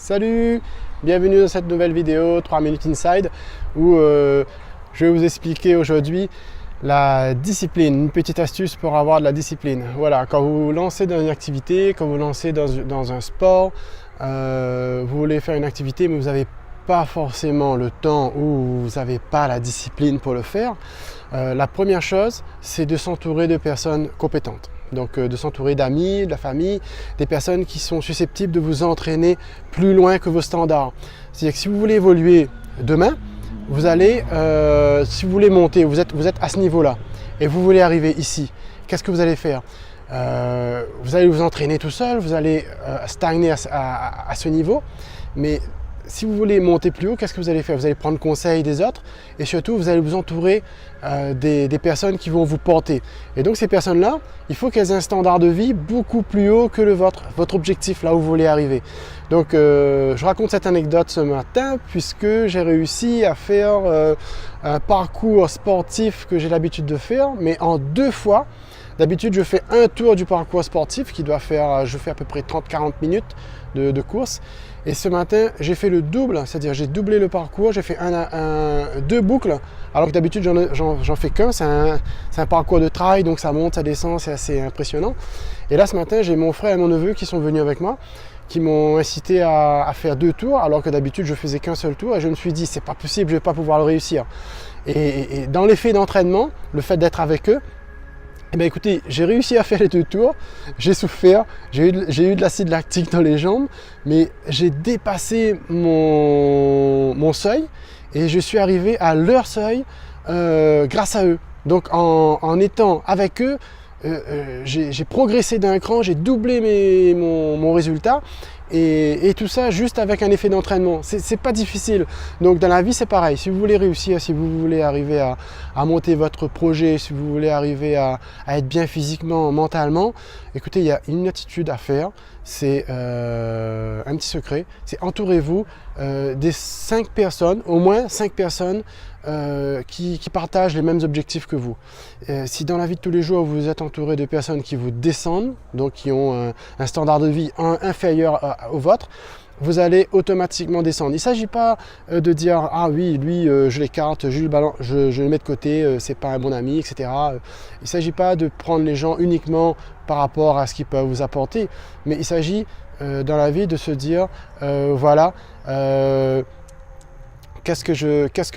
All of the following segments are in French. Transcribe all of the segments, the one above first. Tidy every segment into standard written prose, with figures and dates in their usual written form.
Salut, bienvenue dans cette nouvelle vidéo 3 minutes inside où je vais vous expliquer aujourd'hui la discipline, une petite astuce pour avoir de la discipline. Voilà, quand vous vous lancez dans une activité, quand vous vous lancez dans un sport, vous voulez faire une activité mais vous n'avez pas forcément le temps ou vous n'avez pas la discipline pour le faire, la première chose c'est de s'entourer de personnes compétentes. Donc de s'entourer d'amis, de la famille, des personnes qui sont susceptibles de vous entraîner plus loin que vos standards. C'est-à-dire que si vous voulez évoluer demain, vous allez, si vous voulez monter, vous êtes à ce niveau-là et vous voulez arriver ici, qu'est-ce que vous allez faire? Vous allez vous entraîner tout seul, vous allez stagner à ce niveau, mais si vous voulez monter plus haut, qu'est-ce que vous allez faire? Vous allez prendre conseil des autres et surtout vous allez vous entourer des personnes qui vont vous porter. Et donc ces personnes-là, il faut qu'elles aient un standard de vie beaucoup plus haut que le vôtre, votre objectif, là où vous voulez arriver. Donc je raconte cette anecdote ce matin puisque j'ai réussi à faire un parcours sportif que j'ai l'habitude de faire, mais en 2 fois. D'habitude, je fais un tour du parcours sportif qui doit faire, je fais à peu près 30-40 minutes de course. Et ce matin, j'ai fait le double, c'est-à-dire j'ai doublé le parcours, j'ai fait 2 boucles, alors que d'habitude, j'en fais qu'un. C'est un parcours de trail, donc ça monte, ça descend, c'est assez impressionnant. Et là, ce matin, j'ai mon frère et mon neveu qui sont venus avec moi, qui m'ont incité à faire 2 tours, alors que d'habitude, je faisais qu'un seul tour. Et je me suis dit, c'est pas possible, je vais pas pouvoir le réussir. Et dans l'effet d'entraînement, le fait d'être avec eux, eh bien écoutez, j'ai réussi à faire les 2 tours, j'ai souffert, j'ai eu de l'acide lactique dans les jambes, mais j'ai dépassé mon seuil et je suis arrivé à leur seuil grâce à eux. Donc en étant avec eux, j'ai progressé d'un cran, j'ai doublé mon résultat et tout ça juste avec un effet d'entraînement. C'est pas difficile. Donc dans la vie c'est pareil, si vous voulez réussir, si vous voulez arriver à monter votre projet, si vous voulez arriver à être bien physiquement, mentalement, écoutez, il y a une attitude à faire, c'est un petit secret, c'est entourez-vous des 5 personnes, au moins 5 personnes qui partagent les mêmes objectifs que vous. Si dans la vie de tous les jours vous êtes entouré de personnes qui vous descendent, donc qui ont un standard de vie inférieur au vôtre, vous allez automatiquement descendre. Il ne s'agit pas de dire « Ah oui, lui, je l'écarte, je le mets de côté, c'est pas un bon ami, etc. » Il ne s'agit pas de prendre les gens uniquement par rapport à ce qu'ils peuvent vous apporter, mais il s'agit dans la vie de se dire voilà, qu'est-ce que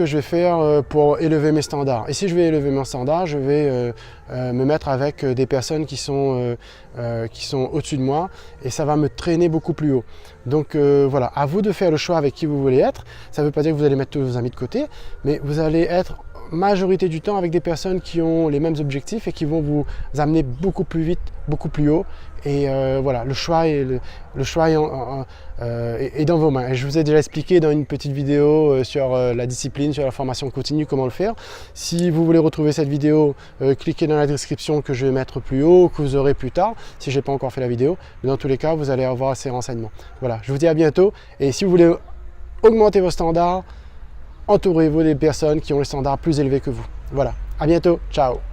je vais faire pour élever mes standards? Et si je vais élever mes standards, je vais me mettre avec des personnes qui sont au-dessus de moi et ça va me traîner beaucoup plus haut. Donc voilà, à vous de faire le choix avec qui vous voulez être. Ça ne veut pas dire que vous allez mettre tous vos amis de côté, mais vous allez être majorité du temps avec des personnes qui ont les mêmes objectifs et qui vont vous amener beaucoup plus vite, beaucoup plus haut. Et voilà, le choix est dans vos mains. Et je vous ai déjà expliqué dans une petite vidéo sur la discipline, sur la formation continue, comment le faire. Si vous voulez retrouver cette vidéo, cliquez dans la description que je vais mettre plus haut, que vous aurez plus tard, si je n'ai pas encore fait la vidéo. Mais dans tous les cas, vous allez avoir ces renseignements. Voilà, je vous dis à bientôt. Et si vous voulez augmenter vos standards, entourez-vous des personnes qui ont les standards plus élevés que vous. Voilà, à bientôt, ciao!